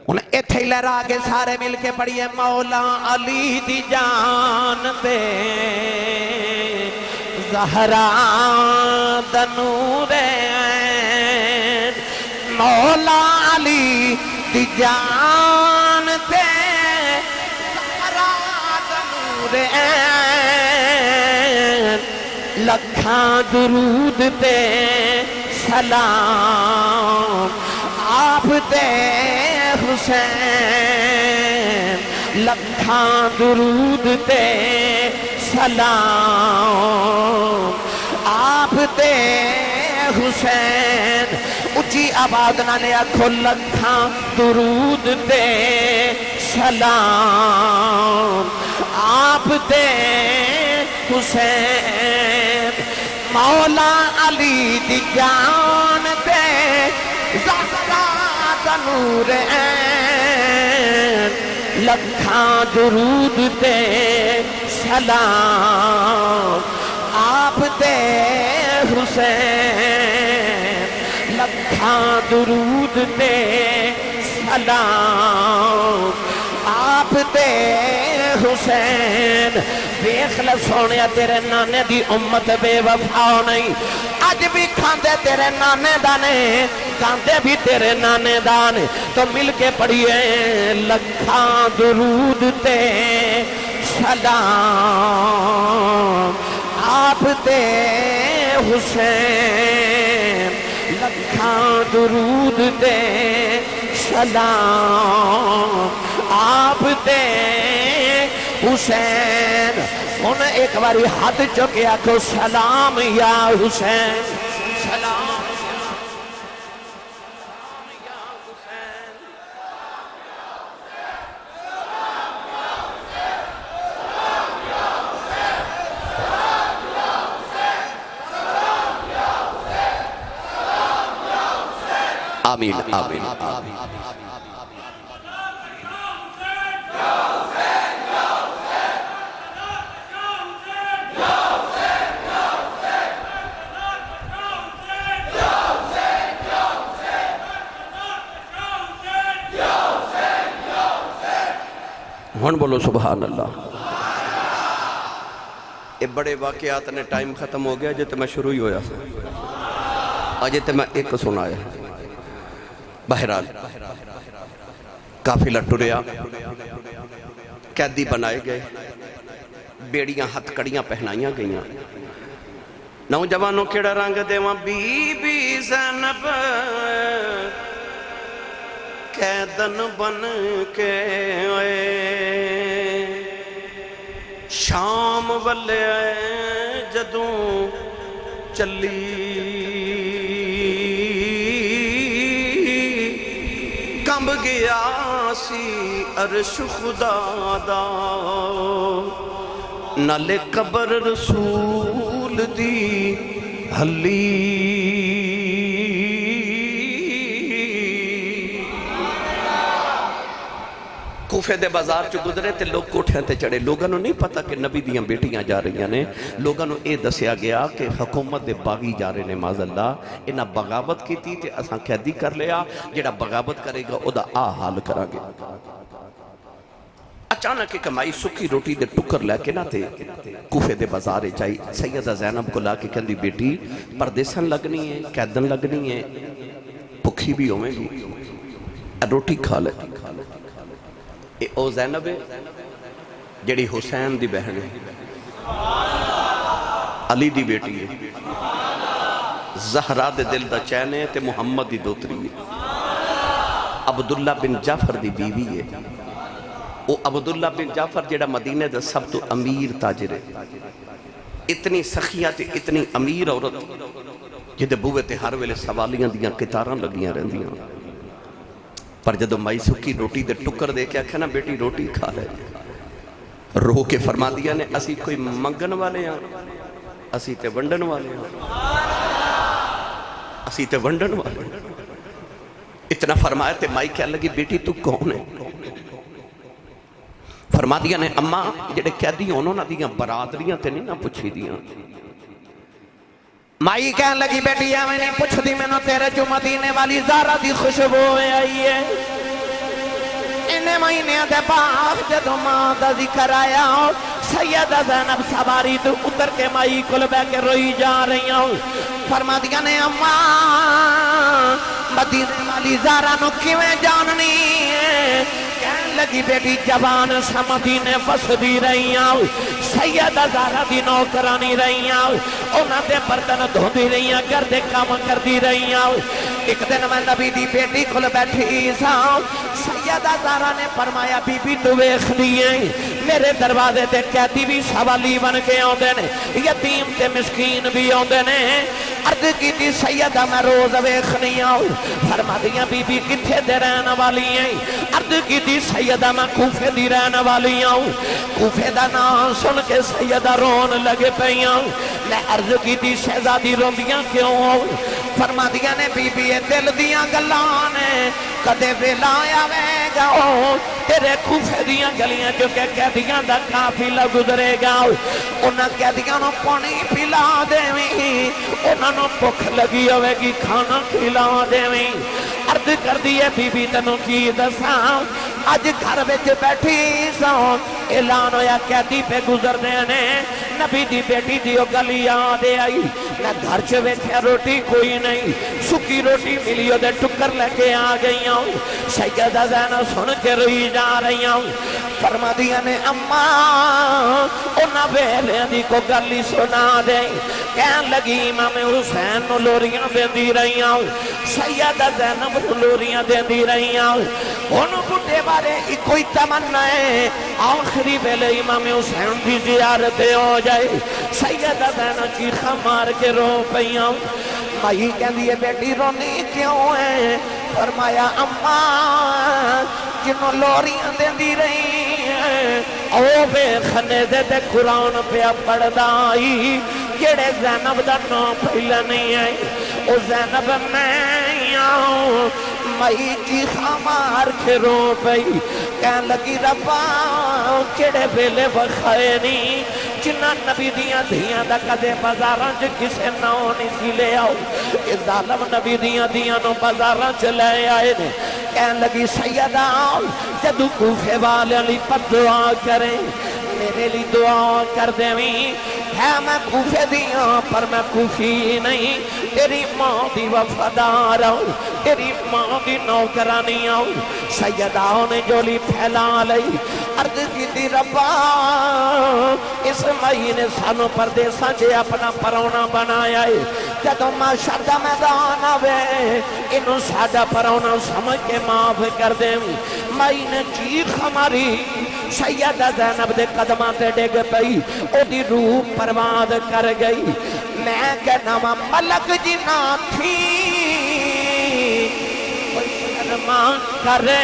انہیں ایتھے ہی لہرا کے سارے مل کے پڑھیے مولا علی دی جان تے زہرا دا نور عین مولا علی دی جان تے زہرا دا نور عین لکھاں درود تے سلام آپ تے حسین لکھاں درود تے سلام آپ تے حسین اچھی آواز نہ لے آکھو لکھاں درود تے سلام آپ تے حسین مولا علی دی جان تے زہرا دا نور عین لکھاں درود تے سلام آپ تے حسین لکھاں درود تے سلام آپ تے حسین دیکھ لے سونیا تیرے نانے دی امت بے وفا نہیں آج بھی کھاندے تیرے نانے دانے کھاندے بھی تیرے نانے دانے تو مل کے پڑھیے لکھاں درود تے سلام آپ تے حسین لکھاں درود تے سلام آپ تے حسین انہیں ایک باری ہاتھ چکیا کو سلام یا حسین سلام یا حسین آمین آمین آمین ہون بولو سبحان اللہ اے بڑے واقعات نے ٹائم ختم ہو گیا جتے میں شروع ہی ہویا سے آج تے میں ایک سنایا بہرحال قافلہ ٹریا قیدی بنائے گئے بیڑیاں ہتھ کڑیاں پہنائیاں گئیاں نوجوانوں کیڑا رنگ دیواں بی بی زینب قیدن بن کے آئے شام والے آئے جدوں چلی کمب گیا سی عرش خدا دا نالے قبر رسول رسول دی ہلی کوفے دے بازار چ گزرے تے لوگ کوٹھیاں تے چڑھے لوگاں نوں نہیں پتا کہ نبی دیاں بیٹیاں جا رہی نے لوگاں نوں اے دسیا گیا کہ حکومت دے باغی جا رہے نے معاذ اللہ انہاں بغاوت کیتی تے اساں قیدی کر لیا جڑا بغاوت کرے گا او دا آ حال کراں گے اچانک ایک مائی سکی روٹی دے ٹکر لے کے نہ تے کوفے دے بازارے جائی سیدہ زینب کو لا کے کہندی بیٹی پردیسن لگنی ہے قیدن لگنی ہے بھکھی بھی ہوئیں گی روٹی کھا لے او زینب ہے جڑی حسین دی بہن ہے علی دی بیٹی ہے زہرا دے دل دا چین ہے تے محمد دی دوتری ہے عبداللہ بن جعفر دی بیوی ہے او عبداللہ بن جعفر جڑا مدینہ دا سب تو امیر تاجر ہے اتنی سخیہ تے اتنی امیر عورت جدے بوے تے ہر ویلے سوالیاں دیاں کتاراں لگیاں رہندیاں پر جدو مائی سکی روٹی دے ٹکر دے کے آکھا نا بیٹی روٹی کھا لے رو کے فرما دیا نے اسی کوئی منگن والے ہیں اسی تے ونڈن والے ہیں اسی تے ونڈن والے ہیں اتنا فرمایا تے مائی کہہ لگی بیٹی تو کون ہے فرما دیا نے اماں جڑے قیدی انہوں نے دیاں برادریاں تے نہیں نہ پوچھی دیاں مائی کہنے لگی بیٹی میں نہیں پوچھ دی میں نو تیرے جو مدینے والی زارہ دی خوشبو آئی ہے انہیں مہینے دے بعد جدو ماں دا ذکر آیا سیدہ زینب سواری تو اتر کے مائی کل بے کے روئی جا رہی ہوں فرما دیا نے اماں مدینے والی زارہ نو کیویں جاننی ہے کہنے لگی بیٹی جوان سا مدینے فس دی رہی ہوں سیدہ زارہ دی نوکرانی رہی ہوں انہاں دے برتن دھوندی رہی ہوں گھر دے کام کر دی رہی ہوں ایک دن میں نبی دی بیٹی کھل بیٹھی سا سیدہ زارہ نے فرمایا بی بی تو ویکھ دیئے میرے دروازے تے قیدی بھی سوالی بن کے آندے نے یتیم تے مسکین بھی آندے نے عرض کی تھی سیدہ میں روز ویکھنی آؤں فرما دیا بی بی کتھے دے رہنا والی ہیں عرض کی تھی سیدہ میں کوفے دی رہنا والی آؤں کوفے دا نام سن کے سیدہ رون لگے پئی آؤں میں عرض کی تھی شہزادی روندیاں کیوں آؤں فرما دیا نے بی بی دل دیاں گلانے کدے ویلایا وے گا تیرے کوفے دیاں گلیاں جو کہ قیدیاں دا قافلہ گزرے گا انہاں قیدیاں نو پانی پلا دیویں انہاں نو بھوک لگی ہوئے گی کھانا کھلا دیویں عرض کر دیئے بی بی تنو کی دساں آج گھر وچ بیٹھی سو اعلان ہویا قیدی پہ گزر دینے نبی دی بیٹی دیو گلی آدھے آئی میں گھر چ ویکھیا روٹی کوئی نہیں سکی روٹی ملی دے ٹکر لے کے آ گئی ہوں سیدہ زینب سن کے روئی جا رہی ہوں فرما دیا نے اماں انہاں ویلے دی کو گلی سنا دے کہن لگی امام حسین نو لوریاں دے دی رہی ہوں سیدہ زینب نو لوریاں دے دی رہی ہوں انہوں بڑھے بارے کوئی تمنا ہے آخری ویلے امام حسین دی زیارت ہو جائے سیدہ زینب چیخا مار کے رو پئی ہوں مائی کہن دیئے بیٹی رونی کیوں ہے فرمایا اماں جنہوں لوریاں دے دی رہی ہیں او بے خنیزے دے قرآن پہ پڑھ دائی کیڑے زینب دا نام پہلے نہیں آئی او زینب میں آؤں مائی چیخا مار کے رو پئی کہن لگی ربا کیڑے بیلے بخائے نہیں جنہ نبی دیاں دیاں دا کدے بازاراں چ کسے ناؤ نہیں سی لے آؤ کہ ظالم نبی دیاں نو بازاراں چ لے آئے نے کہن لگی سیدہ جدو کوفے والے علی پر دعا کریں میرے لی دعا کر دیویں ہے میں کوفے دیاں پر میں کوفی نہیں تیری ماں دی وفادار ہوں تیری ماں دی نوکرانی ہوں سیدہ نے جولی پھیلا لئی عرض کی دی ربا اس مائی نے سانو پردیساں جے اپنا پرونا بنایا ہے جدو معاشر دا میدان آوے انہوں ساڈا پرونا سمجھ کے معاف کر دیں مائی نے چیخ ہماری سیدہ زینب دے قدماں تے ڈگ پئی او دی روح پرواد کر گئی میں کہنا ملک جنا تھی فرمان کرے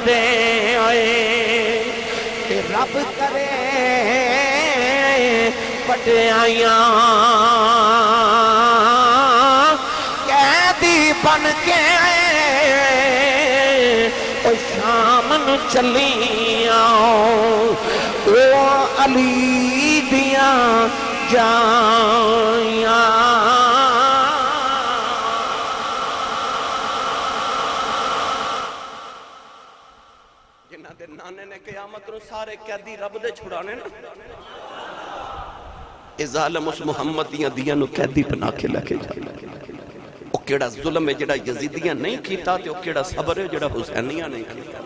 دے رب کرے پٹیائیاں قیدی بن کے او شام نو چلیاں او علی دیاں جائیاں جنہ دے نانے نے قیامت نو سارے قیدی رب دے چھڑانے نا اے ظالم اس محمد دیاں نو قیدی بنا کے لکھے جا او کیڑا ظلم ہے جڑا یزیدیاں نہیں کیتا تے او کیڑا صبر ہے جڑا حسینیاں نہیں کیتا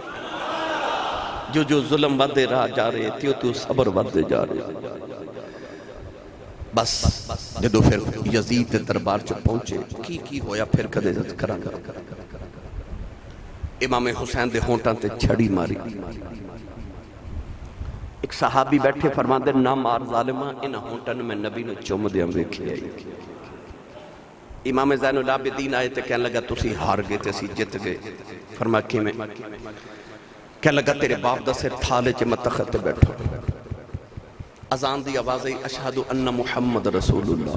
جو ظلم ودے راہ جا رہے تو صبر ودے جا رہے بس جدو پھر یزید دربار چ پہنچے کی ہویا پھر کدے کراں گا امام حسین دے ہونٹاں تے چھڑی ماری ایک صحابی بیٹھے فرمان دے نہ مار ظالمہ ان ہونٹن میں نبی نے چوم دے ہم دیکھے آئی امام زین العابدین آئے تے کہنے لگا تسی ہار گئے تے سی جت گئے فرما کی میں کہنے لگا تیرے باپ دا سر تھالے چے متخت تے بیٹھو اذان دی آوازی اشہدو ان محمد رسول اللہ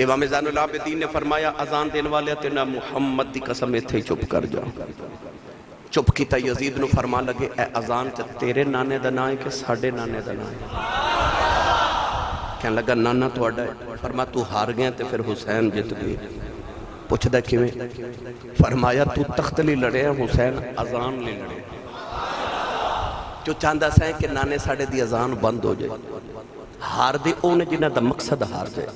امام زین العابدین نے فرمایا اذان دین والے تینا محمد دی قسم ایتھے چپ کر جا چپ کیتا یزید نو فرما لگے اے اذان چا تیرے نانے دا نائے کہ ساڑے نانے دا نائے کہنے لگا نانا تو اڈا ہے فرما تو ہار گیا تے پھر حسین جت گئے پوچھ دا کیویں فرمایا تو تخت لی لڑے ہیں حسین اذان لی لڑے جو چاندہ سائیں کہ نانے ساڑے دی اذان بند ہو جائے ہار دے اونے جنہ دا مقصد ہار جائے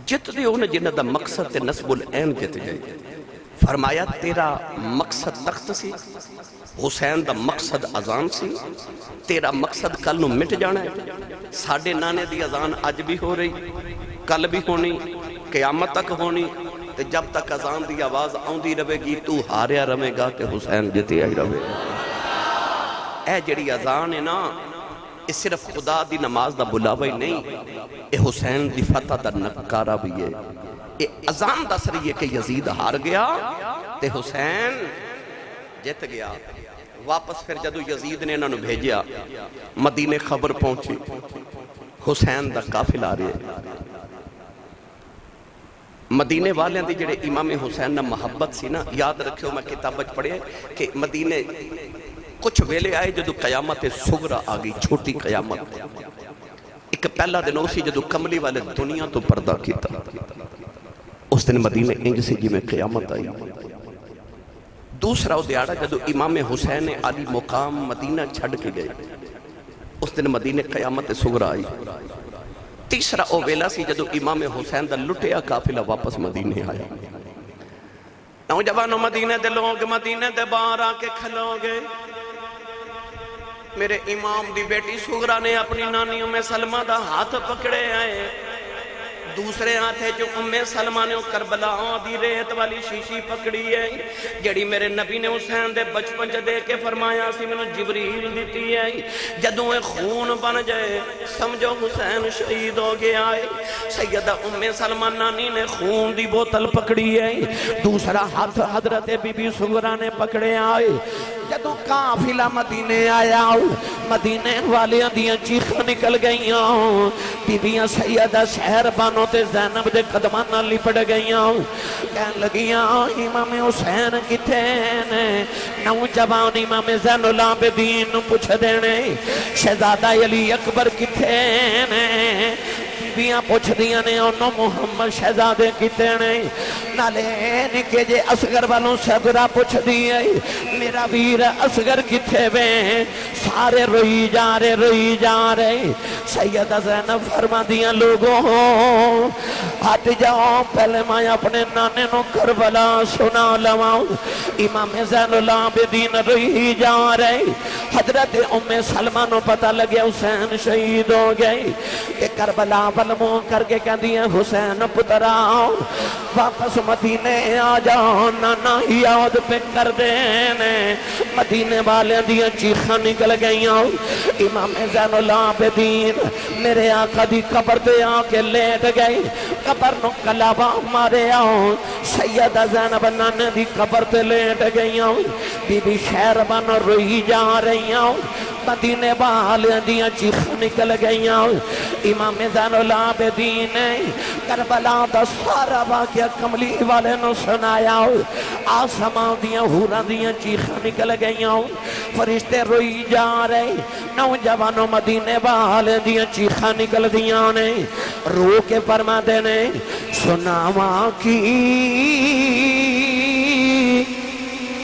جت دے اونے جنہ دا مقصد تے نسب العین جت جائے فرمایا تیرا مقصد تخت سی حسین دا مقصد اذان سی تیرا مقصد کل نو مٹ جانا ہے ساڑھے نانے دی اذان آج بھی ہو رہی کل بھی ہونی قیامت تک ہونی تے جب تک اذان دی آواز آن دی روے گی تو ہاریا روے گا تے حسین جتے آئی روے اے جڑی اذان ہے نا اس صرف خدا دی نماز دا بلاوی نہیں اے حسین دی فتح دا نکارہ بھی ہے اے اذان دا سری ہے کہ یزید ہار گیا تے حسین جت گیا واپس پھر جدو یزید نے انہوں بھیجیا مدینے خبر پہنچی حسین دا قافل آ رہے مدینے والے دی جڑے امام حسین نہ محبت سی نا یاد رکھو میں کتابت پڑھے کہ مدینے کچھ ویلے آئے جدو قیامت صغرا آگئی چھوٹی قیامت ایک پہلا دن اسی جدو کملی والے دنیا تو پردہ کیتا اس دن مدینے انج سی جی میں قیامت آئی دوسرا دیاڑا جدو امام حسین علی مقام مدینہ چھڑ کے گئے اس دن مدینے قیامت صغرا آئی تیسرا او ویلا سی جدو امام حسین دا لٹیا قافلہ واپس مدینے آیا نوجوانوں مدینے دے لوگ مدینے دے باہر آ کے کھلو گے میرے امام دی بیٹی سغرا نے اپنی نانی ام سلمہ دا ہاتھ پکڑے آئے دوسرے ہاتھے جو ام سلمہ نے کربلا دی ریت والی شیشی پکڑی ہے جڑی میرے نبی نے حسین دے بچپن چ دے کے فرمایا سی میں جبریل دیتی ہے جدوں اے خون بن جائے سمجھو حسین شہید ہو گیا ہے سیدہ ام سلمہ نانی نے خون دی بوتل پکڑی ہے دوسرا ہاتھ حضرت بی بی سغرا نے پکڑے آئے جدوں قافلہ مدینے آیا مدینے والیاں دیاں چیخاں نکل گئیاں بیبیاں سیدہ شہر بانو تے زینب دے قدمانہ لپڑ گئیاں کہن لگیاں امام حسین کتے نے نوجوان امام زین العابدین پوچھ دینے شہزادہ علی اکبر کتے نے بیاں پوچھ دیاں نے انہوں محمد شہزادے کتے نے نالے نکے جے اصغر والوں صغرا پوچھ دیئے میرا ویر اصغر کتے بیں سارے روئی جا رہے سیدہ زینب فرما دیاں لوگوں ہٹ جاؤ پہلے میں اپنے نانے نو کربلا سنا لواؤں امام زین العابدین روئی جا رہے حضرت ام سلمہ نو پتہ لگیا حسین شہید ہو گئے کہ کربلا والموں کر کے کہہ دیا حسین پتراؤ واپس مدینے آ جاؤ نانا یاد پہ کر دینے مدینے والے دیا چیخاں نکل گئیاں امام زین العابدین میرے آقا دی قبر دے آ کے لیٹ گئے قبر نو کلابا مارے آؤں سیدہ زینب نانے دی قبر تے لیٹ گئیاں بی بی شہر بن روئی جا رہی آؤں مدینے والے دیاں چیخاں نکل گئیاں امام زین العابدین نے کربلا دا سارا واقعہ کملی والے نو سنایا آسمان دیاں حوراں دیاں چیخاں نکل گئیاں فرشتے روئی جا رہے نوجوانوں مدینے والے دیاں چیخاں نکل دیاں نے رو کے فرما دینے سناواں کی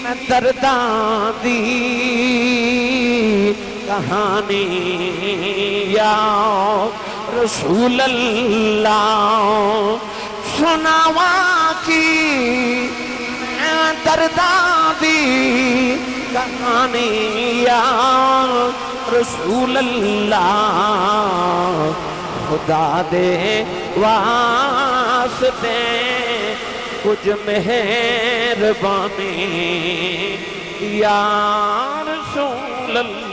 میں درداں دی کہانی یا رسول اللہ سناواں کی میں درداں دی کہانی یا رسول اللہ خدا دے واسطے کچھ مہربانی یا رسول اللہ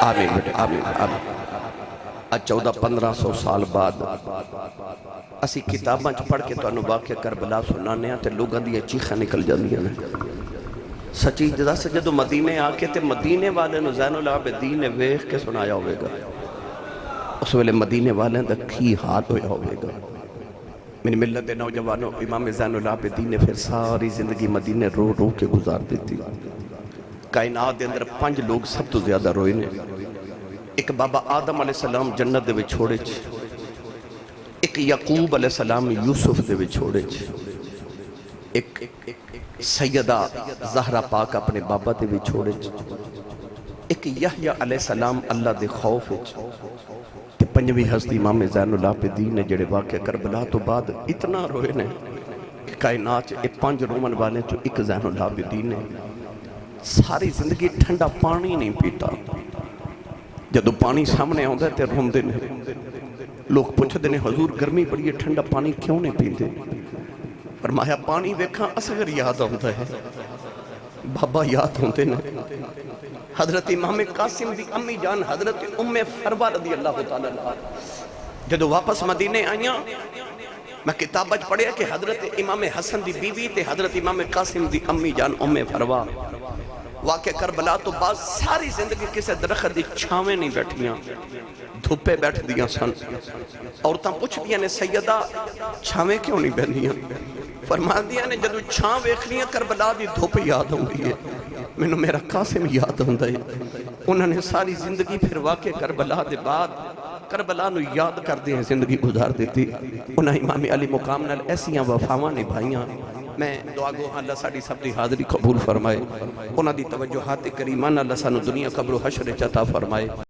آمین بیٹے آمین آمین 1400-1500 سال بعد اسی کتاباں پڑھ کے تو واقعہ کربلا سنانے ہیں تے لوگاں دی چیخاں نکل جاندیاں نے سچی جدا سے جدو مدینے آ کے تے مدینے والے نو زین العابدین نے ویکھ کے سنایا ہوئے گا اس ویلے مدینے والے دا کی حال ہویا ہوئے گا میری ملت دے نوجوانوں امام زین العابدین نے پھر ساری زندگی مدینے رو رو کے گزار دیتی کائنات دے اندر 5 لوگ سب تو زیادہ روئے نے ایک بابا آدم علیہ السلام جنت دے وچ چھوڑے ایک یعقوب علیہ السلام یوسف دے وچ چھوڑے ایک سیدہ زہرہ پاک اپنے بابا دے وچ چھوڑے ایک یحییٰ علیہ السلام اللہ دے خوف وچ تے 5ویں ہستی امام زین العابدین نے جڑے واقعہ کربلا تو بعد اتنا روئے نے کہ کائنات اے 5 رومن والے تو ایک زین العابدین نے ساری زندگی ٹھنڈا پانی نہیں پیتا جدو پانی سامنے آؤں تے روندے نے لوگ پوچھتے نے حضور گرمی بڑی ہے ٹھنڈا پانی کیوں نہیں پیندے فرمایا پانی دیکھاں اصغر یاد ہوتا ہے بابا یاد ہوتے نے حضرت امام قاسم دی امی جان حضرت ام فروہ رضی اللہ تعالیٰ جدو واپس مدینے آئیاں میں کتاب پڑھیا کہ حضرت امام حسن دی بیوی تے حضرت امام قاسم دی امی جان ام فروہ واقع کربلا تو بعد ساری زندگی کسے درخت دی چھاویں نہیں بیٹھیاں دھوپے بیٹھ دیاں سن عورتاں پوچھ دیاں نے سیدہ چھاویں کیوں نہیں بیٹھیاں فرما دیاں نے جدو چھاں ویکھ لیاں کربلا دی دھوپ یاد ہوندی ہے مینوں میرا قاسم یاد ہوندا ہے انہوں نے ساری زندگی پھر واقع کربلا دے بعد کربلا نو یاد کر دے زندگی گزار دیتی انہاں امام علی مقام نال ایسیاں وفاواں نبھائیاں میں دعا گو اللہ ساڑی سب دی حاضری قبول فرمائے انہاں دی توجہات کریمان اللہ سانو دنیا قبر و حشر عطا فرمائے